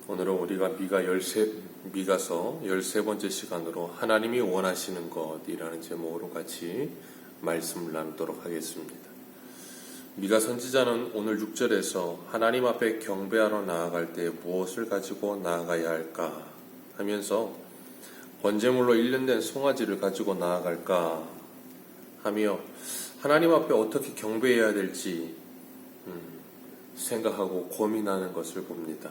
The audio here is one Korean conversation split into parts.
오늘은 우리가 미가서 13번째 시간으로 하나님이 원하시는 것이라는 제목으로 같이 말씀을 나누도록 하겠습니다. 미가 선지자는 오늘 6절에서 하나님 앞에 경배하러 나아갈 때 무엇을 가지고 나아가야 할까 하면서 번제물로 1년 된 송아지를 가지고 나아갈까 하며 하나님 앞에 어떻게 경배해야 될지 생각하고 고민하는 것을 봅니다.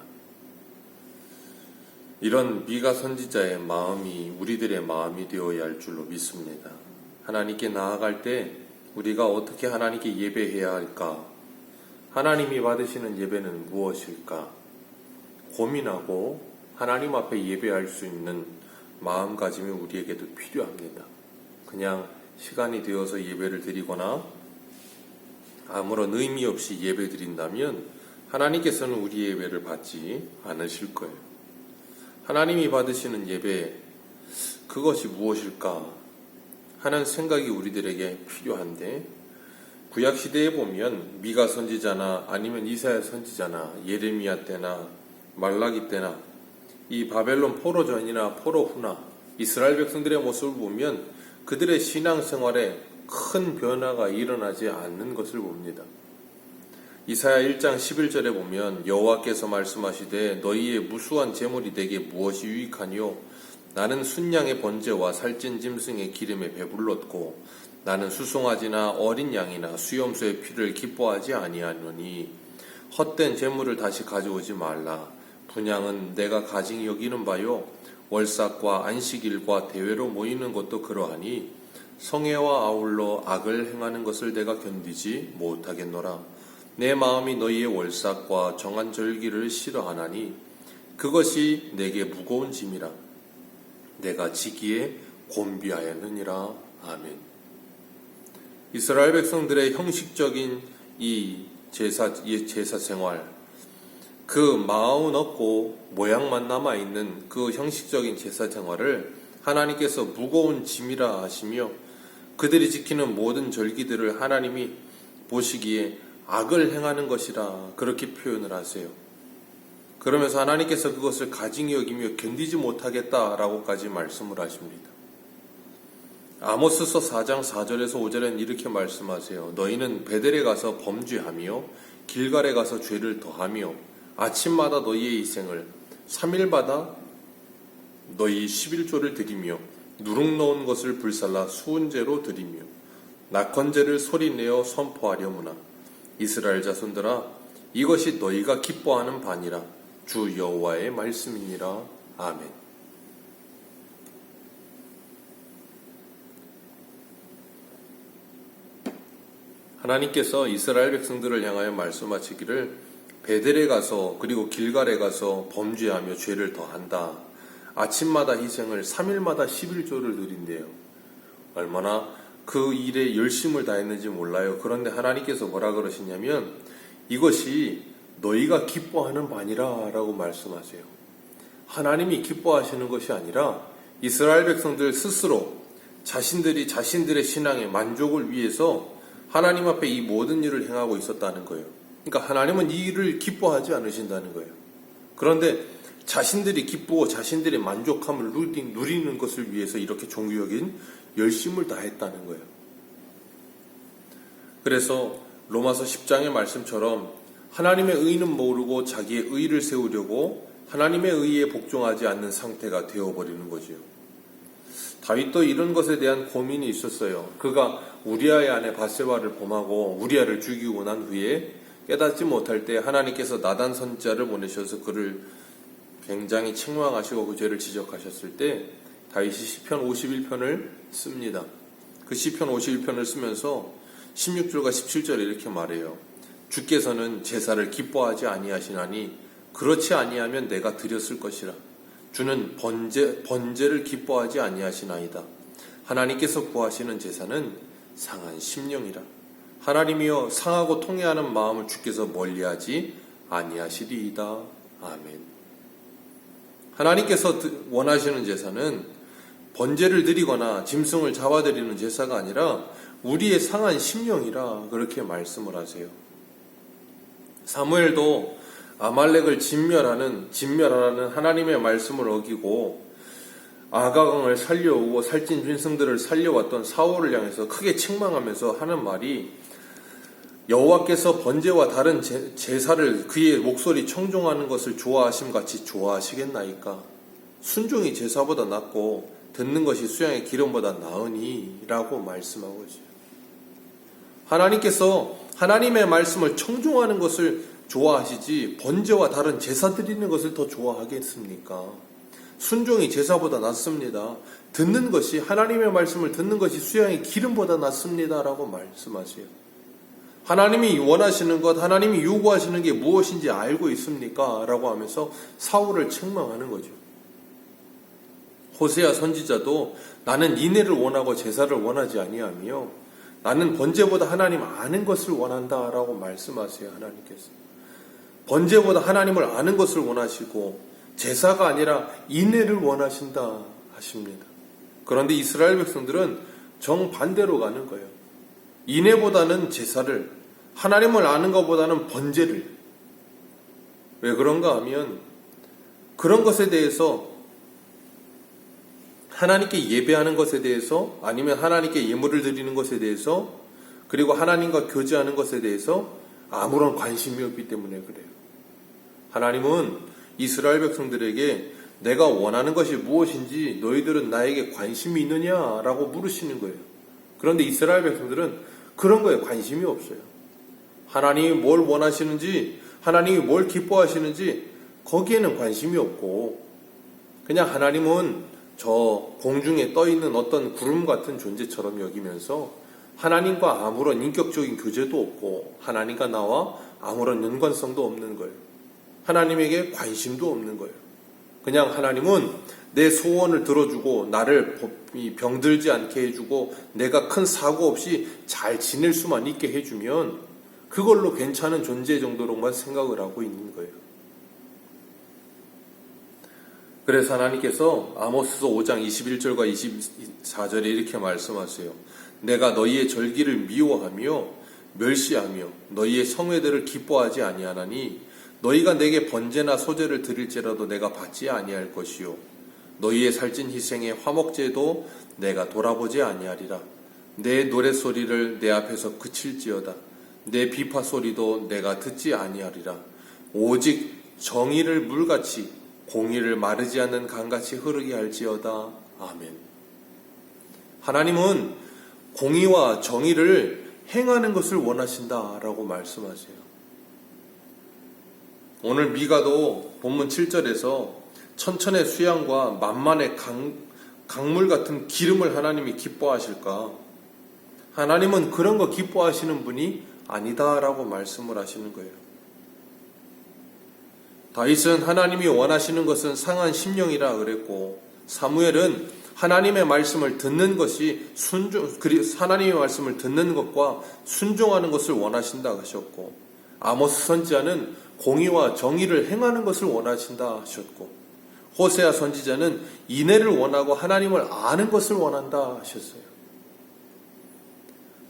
이런 미가 선지자의 마음이 우리들의 마음이 되어야 할 줄로 믿습니다. 하나님께 나아갈 때 우리가 어떻게 하나님께 예배해야 할까? 하나님이 받으시는 예배는 무엇일까? 고민하고 하나님 앞에 예배할 수 있는 마음가짐이 우리에게도 필요합니다. 그냥 시간이 되어서 예배를 드리거나 아무런 의미 없이 예배 드린다면 하나님께서는 우리의 예배를 받지 않으실 거예요. 하나님이 받으시는 예배, 그것이 무엇일까 하는 생각이 우리들에게 필요한데, 구약시대에 보면 미가 선지자나 아니면 이사야 선지자나 예레미야 때나 말라기 때나 이 바벨론 포로 전이나 포로 후나 이스라엘 백성들의 모습을 보면 그들의 신앙생활에 큰 변화가 일어나지 않는 것을 봅니다. 이사야 1장 11절에 보면 여호와께서 말씀하시되 너희의 무수한 제물이 내게 무엇이 유익하니요 나는 순양의 번제와 살찐 짐승의 기름에 배불렀고 나는 수송아지나 어린 양이나 수염소의 피를 기뻐하지 아니하노니 헛된 제물을 다시 가져오지 말라. 분향은 내가 가증히 여기는 바요 월삭과 안식일과 대회로 모이는 것도 그러하니 성회와 아울러 악을 행하는 것을 내가 견디지 못하겠노라. 내 마음이 너희의 월삭과 정한 절기를 싫어하나니 그것이 내게 무거운 짐이라. 내가 지기에 곤비하였느니라. 아멘. 이스라엘 백성들의 형식적인 이 제사 생활, 그 마음은 없고 모양만 남아있는 그 형식적인 제사 생활을 하나님께서 무거운 짐이라 하시며 그들이 지키는 모든 절기들을 하나님이 보시기에 악을 행하는 것이라 그렇게 표현을 하세요. 그러면서 하나님께서 그것을 가증히 여기며 견디지 못하겠다라고까지 말씀을 하십니다. 아모스서 4장 4절에서 5절에는 이렇게 말씀하세요. 너희는 베델에 가서 범죄하며 길갈에 가서 죄를 더하며 아침마다 너희의 희생을 3일마다 너희 11조를 드리며 누룩 넣은 것을 불살라 수은제로 드리며 낙헌제를 소리내어 선포하려무나 이스라엘 자손들아 이것이 너희가 기뻐하는 바니라 주 여호와의 말씀이니라. 아멘. 하나님께서 이스라엘 백성들을 향하여 말씀하시기를 베델에 가서 그리고 길갈에 가서 범죄하며 죄를 더한다. 아침마다 희생을 3일마다 11조를 드린대요. 얼마나 그 일에 열심을 다했는지 몰라요. 그런데 하나님께서 뭐라 그러시냐면 이것이 너희가 기뻐하는 바니라 라고 말씀하세요. 하나님이 기뻐하시는 것이 아니라 이스라엘 백성들 스스로 자신들이 자신들의 신앙의 만족을 위해서 하나님 앞에 이 모든 일을 행하고 있었다는 거예요. 그러니까 하나님은 이 일을 기뻐하지 않으신다는 거예요. 그런데 자신들이 기쁘고 자신들의 만족함을 누리는 것을 위해서 이렇게 종교적인 열심을 다했다는 거예요. 그래서 로마서 10장의 말씀처럼 하나님의 의는 모르고 자기의 의를 세우려고 하나님의 의에 복종하지 않는 상태가 되어버리는 거지요. 다윗도 이런 것에 대한 고민이 있었어요. 그가 우리아의 아내 바세바를 범하고 우리아를 죽이고 난 후에 깨닫지 못할 때 하나님께서 나단 선지자를 보내셔서 그를 굉장히 책망하시고 그 죄를 지적하셨을 때 다윗이 시편 51편을 씁니다. 그 시편 51편을 쓰면서 16절과 17절에 이렇게 말해요. 주께서는 제사를 기뻐하지 아니하시나니 그렇지 아니하면 내가 드렸을 것이라. 주는 번제를 기뻐하지 아니하시나이다. 하나님께서 구하시는 제사는 상한 심령이라. 하나님이여 상하고 통회하는 마음을 주께서 멀리하지 아니하시리이다. 아멘. 하나님께서 원하시는 제사는 번제를 드리거나 짐승을 잡아드리는 제사가 아니라 우리의 상한 심령이라 그렇게 말씀을 하세요. 사무엘도 아말렉을 진멸하라는 하나님의 말씀을 어기고 아가강을 살려오고 살찐 짐승들을 살려왔던 사울을 향해서 크게 책망하면서 하는 말이 여호와께서 번제와 다른 제사를 그의 목소리 청종하는 것을 좋아하심 같이 좋아하시겠나이까? 순종이 제사보다 낫고 듣는 것이 수양의 기름보다 나으니 라고 말씀하고 있어요. 하나님께서 하나님의 말씀을 청종하는 것을 좋아하시지 번제와 다른 제사 드리는 것을 더 좋아하겠습니까? 순종이 제사보다 낫습니다. 듣는 것이, 하나님의 말씀을 듣는 것이 수양의 기름보다 낫습니다 라고 말씀하세요. 하나님이 원하시는 것, 하나님이 요구하시는 게 무엇인지 알고 있습니까? 라고 하면서 사울을 책망하는 거죠. 호세아 선지자도 나는 인애를 원하고 제사를 원하지 아니하며 나는 번제보다 하나님 아는 것을 원한다 라고 말씀하세요. 하나님께서 번제보다 하나님을 아는 것을 원하시고 제사가 아니라 인애를 원하신다 하십니다. 그런데 이스라엘 백성들은 정반대로 가는 거예요. 인애보다는 제사를, 하나님을 아는 것보다는 번제를. 왜 그런가 하면 그런 것에 대해서, 하나님께 예배하는 것에 대해서, 아니면 하나님께 예물을 드리는 것에 대해서, 그리고 하나님과 교제하는 것에 대해서 아무런 관심이 없기 때문에 그래요. 하나님은 이스라엘 백성들에게 내가 원하는 것이 무엇인지 너희들은 나에게 관심이 있느냐라고 물으시는 거예요. 그런데 이스라엘 백성들은 그런 거에 관심이 없어요. 하나님이 뭘 원하시는지, 하나님이 뭘 기뻐하시는지 거기에는 관심이 없고, 그냥 하나님은 저 공중에 떠 있는 어떤 구름 같은 존재처럼 여기면서 하나님과 아무런 인격적인 교제도 없고 하나님과 나와 아무런 연관성도 없는 거예요. 하나님에게 관심도 없는 거예요. 그냥 하나님은 내 소원을 들어주고 나를 병들지 않게 해주고 내가 큰 사고 없이 잘 지낼 수만 있게 해주면 그걸로 괜찮은 존재 정도로만 생각을 하고 있는 거예요. 그래서 하나님께서 아모스서 5장 21절과 24절에 이렇게 말씀하세요. 내가 너희의 절기를 미워하며 멸시하며 너희의 성회들을 기뻐하지 아니하나니 너희가 내게 번제나 소제를 드릴지라도 내가 받지 아니할 것이요 너희의 살찐 희생의 화목제도 내가 돌아보지 아니하리라. 내 노랫소리를 내 앞에서 그칠지어다. 내 비파 소리도 내가 듣지 아니하리라. 오직 정의를 물같이 공의를 마르지 않는 강같이 흐르게 할지어다. 아멘. 하나님은 공의와 정의를 행하는 것을 원하신다라고 말씀하세요. 오늘 미가도 본문 7절에서 천천의 수양과 만만의 강물 같은 기름을 하나님이 기뻐하실까? 하나님은 그런 거 기뻐하시는 분이 아니다라고 말씀을 하시는 거예요. 다윗은 하나님이 원하시는 것은 상한 심령이라 그랬고, 사무엘은 하나님의 말씀을 듣는 것이 하나님의 말씀을 듣는 것과 순종하는 것을 원하신다 하셨고, 아모스 선지자는 공의와 정의를 행하는 것을 원하신다 하셨고, 호세아 선지자는 인애를 원하고 하나님을 아는 것을 원한다 하셨어요.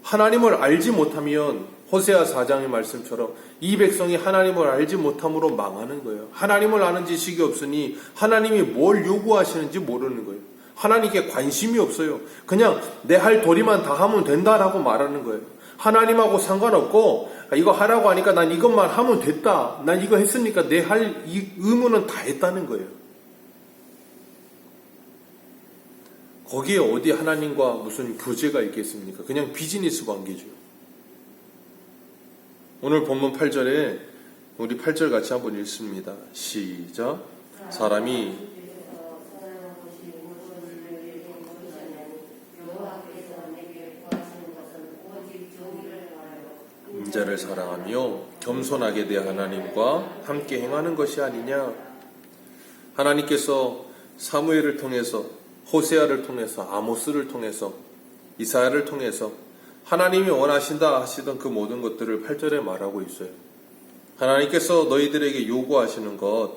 하나님을 알지 못하면 호세아 4장의 말씀처럼 이 백성이 하나님을 알지 못함으로 망하는 거예요. 하나님을 아는 지식이 없으니 하나님이 뭘 요구하시는지 모르는 거예요. 하나님께 관심이 없어요. 그냥 내 할 도리만 다 하면 된다라고 말하는 거예요. 하나님하고 상관없고 이거 하라고 하니까 난 이것만 하면 됐다. 난 이거 했으니까 내 할 의무는 다 했다는 거예요. 거기에 어디 하나님과 무슨 교제가 있겠습니까? 그냥 비즈니스 관계죠. 오늘 본문 8절에 우리 8절 같이 한번 읽습니다. 시작. 사람이 인자를 사랑하며 겸손하게 대 하나님과 함께 행하는 것이 아니냐. 하나님께서 사무엘을 통해서, 호세아를 통해서, 아모스를 통해서, 이사야를 통해서 하나님이 원하신다 하시던 그 모든 것들을 8절에 말하고 있어요. 하나님께서 너희들에게 요구하시는 것,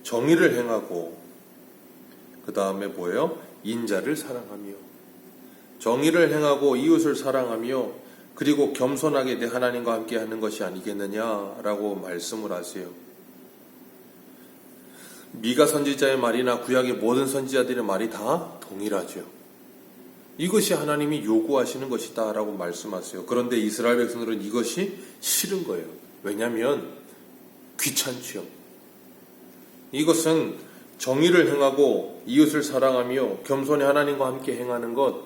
정의를 행하고, 그 다음에 뭐예요? 인자를 사랑하며, 정의를 행하고 이웃을 사랑하며, 그리고 겸손하게 내 하나님과 함께 하는 것이 아니겠느냐라고 말씀을 하세요. 미가 선지자의 말이나 구약의 모든 선지자들의 말이 다 동일하죠. 이것이 하나님이 요구하시는 것이다 라고 말씀하세요. 그런데 이스라엘 백성들은 이것이 싫은 거예요. 왜냐하면 귀찮지요. 이것은 정의를 행하고 이웃을 사랑하며 겸손히 하나님과 함께 행하는 것,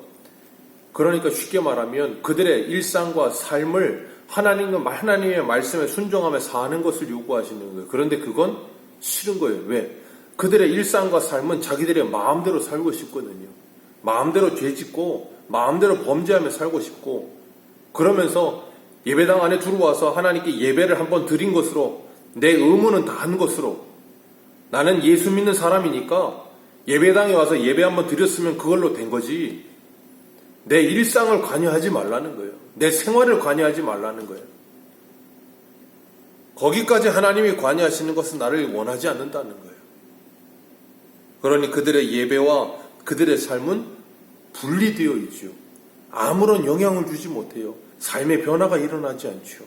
그러니까 쉽게 말하면 그들의 일상과 삶을 하나님의 말씀에 순종하며 사는 것을 요구하시는 거예요. 그런데 그건 싫은 거예요. 왜? 그들의 일상과 삶은 자기들의 마음대로 살고 싶거든요. 마음대로 죄짓고 마음대로 범죄하며 살고 싶고, 그러면서 예배당 안에 들어와서 하나님께 예배를 한번 드린 것으로, 내 의무는 다 한 것으로, 나는 예수 믿는 사람이니까 예배당에 와서 예배 한번 드렸으면 그걸로 된 거지, 내 일상을 관여하지 말라는 거예요. 내 생활을 관여하지 말라는 거예요. 거기까지 하나님이 관여하시는 것은 나를 원하지 않는다는 거예요. 그러니 그들의 예배와 그들의 삶은 분리되어 있죠. 아무런 영향을 주지 못해요. 삶의 변화가 일어나지 않죠.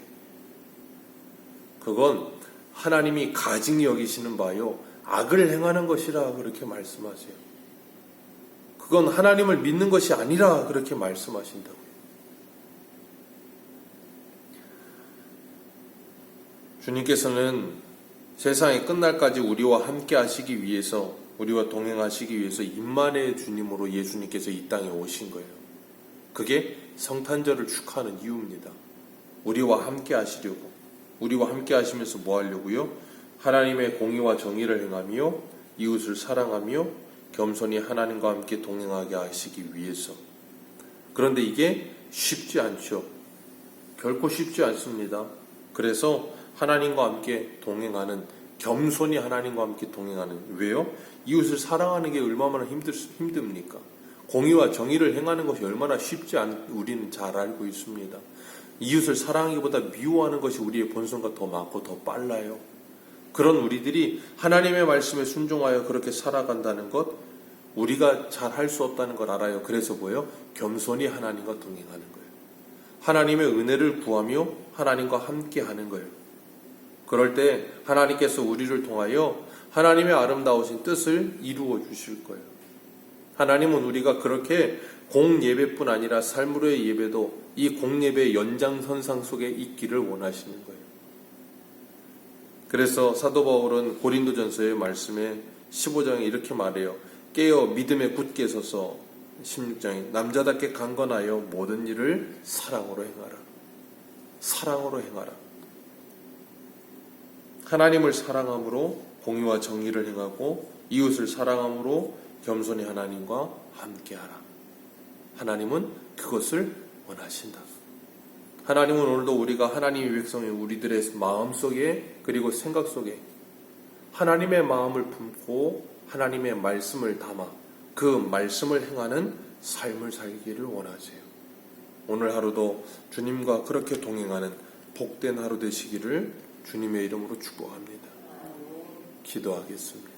그건 하나님이 가증히 여기시는 바요, 악을 행하는 것이라 그렇게 말씀하세요. 그건 하나님을 믿는 것이 아니라 그렇게 말씀하신다고요. 주님께서는 세상이 끝날까지 우리와 함께 하시기 위해서, 우리와 동행하시기 위해서 임마누엘 주님으로 예수님께서 이 땅에 오신 거예요. 그게 성탄절을 축하하는 이유입니다. 우리와 함께 하시려고, 우리와 함께 하시면서 뭐 하려고요? 하나님의 공의와 정의를 행하며 이웃을 사랑하며 겸손히 하나님과 함께 동행하게 하시기 위해서. 그런데 이게 쉽지 않죠. 결코 쉽지 않습니다. 그래서 하나님과 함께 동행하는, 겸손히 하나님과 함께 동행하는, 왜요? 이웃을 사랑하는 게 얼마나 힘듭니까? 공의와 정의를 행하는 것이 얼마나 쉽지 우리는 잘 알고 있습니다. 이웃을 사랑하기보다 미워하는 것이 우리의 본성과 더 많고 더 빨라요. 그런 우리들이 하나님의 말씀에 순종하여 그렇게 살아간다는 것, 우리가 잘 할 수 없다는 걸 알아요. 그래서 뭐예요? 겸손히 하나님과 동행하는 거예요. 하나님의 은혜를 구하며 하나님과 함께 하는 거예요. 그럴 때 하나님께서 우리를 통하여 하나님의 아름다우신 뜻을 이루어 주실 거예요. 하나님은 우리가 그렇게 공예배뿐 아니라 삶으로의 예배도 이 공예배의 연장선상 속에 있기를 원하시는 거예요. 그래서 사도 바울은 고린도전서의 말씀에 15장에 이렇게 말해요. 깨어 믿음에 굳게 서서, 16장에 남자답게 강건하여 모든 일을 사랑으로 행하라. 사랑으로 행하라. 하나님을 사랑함으로 공의와 정의를 행하고 이웃을 사랑함으로 겸손히 하나님과 함께하라. 하나님은 그것을 원하신다. 하나님은 오늘도 우리가 하나님의 백성의 우리들의 마음속에, 그리고 생각 속에 하나님의 마음을 품고 하나님의 말씀을 담아 그 말씀을 행하는 삶을 살기를 원하세요. 오늘 하루도 주님과 그렇게 동행하는 복된 하루 되시기를 주님의 이름으로 축복합니다. 기도하겠습니다.